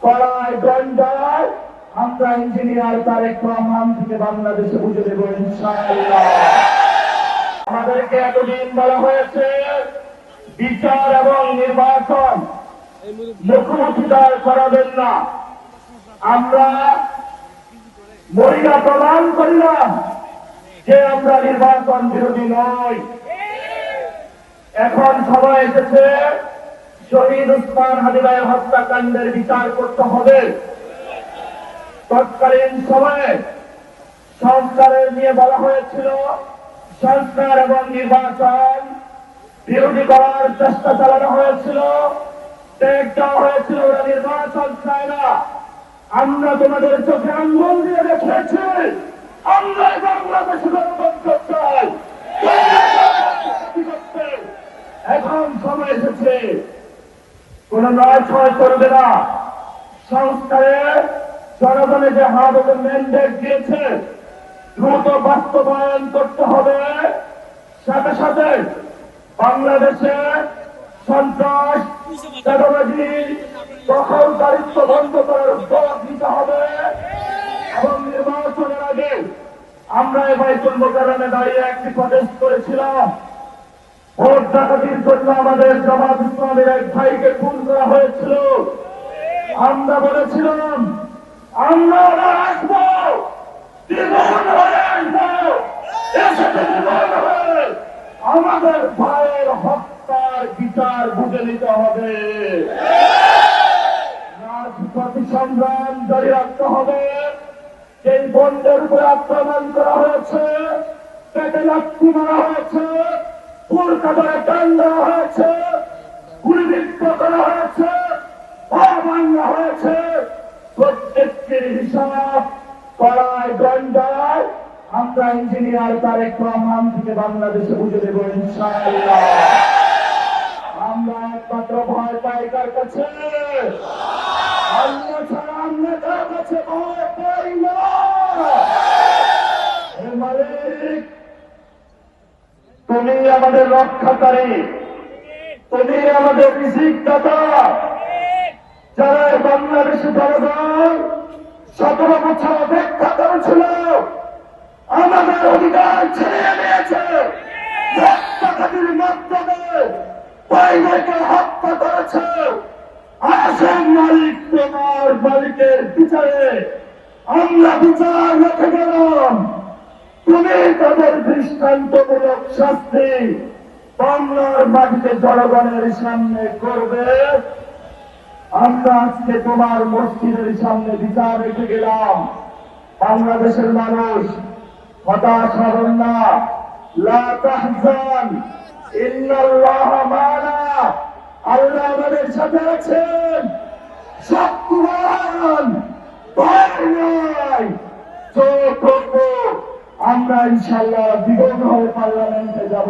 কড়াই গন্ডায় আমরা ইঞ্জিনিয়ার তারেক রহমান থেকে বাংলাদেশে বুঝে দেব ইনশাআল্লাহ। আমাদেরকে এতদিন বলা হয়েছে বিচার এবং নির্বাচন মুখোমুখি দাঁড় করাবেন না। আমরা মহিলা প্রমাণ করলাম যে আমরা নির্বাচন বিরোধী নই। এখন সময় এসেছে শহীদ উসমান হাদি ভাইয়ের হত্যাকাণ্ডের বিচার করতে হবে। তৎকালীন সময়ে সংস্কারের নিয়ে বলা হয়েছিল সংস্কার এবং নির্বাচন বিরোধী করার চেষ্টা চালানো হয়েছিল, টেক দেওয়া হয়েছিল, ওরা নির্বাচন চায় না। আমরা তোমাদের চোখে আঙ্গুল দিয়ে দেখিয়েছি আমরা বাংলাদেশে গণতন্ত্র চাই। এখন সময় এসেছে কোন নয় ছয় করবে না। সংস্কারে জনগণে যে হাতে ম্যান্ডেট দিয়েছে দ্রুত বাস্তবায়ন করতে হবে। সাথে সাথে বাংলাদেশে সন্ত্রাস চাঁদাবাজি দখলদারিত্ব বন্ধ করার উদ্যোগ নিতে হবে এবং নির্বাচনের আগে আমরা বাইতুল মোকাররমে দাঁড়িয়ে একটি প্রটেস্ট করেছিলাম। ভোট ডাকাতির জন্য আমাদের জামাত ইসলামের এক ভাইকে খুন করা হয়েছিল। আমরা বলেছিলাম আমরা আসবো, জীবন হয়ে আসবো, আমাদের ভাইয়ের হত্যার বিচার বুঝে নিতে হবে। রাজপথে সংগ্রাম জারি রাখতে হবে। যেই বন্ধের উপরে আক্রমণ করা হয়েছে, পেটে লাথি মারা হয়েছে, কলকাতায় টান দেওয়া হয়েছে, গুলিবিদ্ধ করা হয়েছে, ভাঙা হয়েছে, প্রত্যেকটির হিসাব কড়াই গন্ডায় আমরা ইঞ্জিনিয়ার তারেক রহমান থেকে বাংলাদেশে বুঝে দেব ইনশাআল্লাহ। আমরা একমাত্র ভয় পাই কার কাছে? আল্লাহ ছাড়া আমরা কার কাছে ভয় পাই না। হে মালিক, তুমি আমাদের রক্ষাকারী, তুমি আমাদের রিজিক দাতা। যারা বাংলাদেশে জনগণ 17 বছর অপেক্ষা করেছিল, আমাদের অধিকার ছিনিয়ে নিয়েছে, রক্তপাতের মাধ্যমে বাইরেকে হত্যা করেছে। আসেন মালিক, তোমার মালিকের বিচারে আমরা বিচার রেখে গেলাম। তুমি তাদের দৃষ্টান্তমূলক শাস্তি বাংলার মাটিতে জনগণের সামনে করবে। আমরা আজকে তোমার মসজিদের সামনে বিচার রেখে গেলাম। বাংলাদেশের মানুষ হতাশ হবেন না। লা তাহজান, ইন্নাল্লাহ মা'না। আল্লাহ আমাদের সাথে আছেন। শক্তিমান, ভয় নাই। চোখ আমরা ইনশাআল্লাহ বিগত হয়ে পার্লামেন্টে যাব।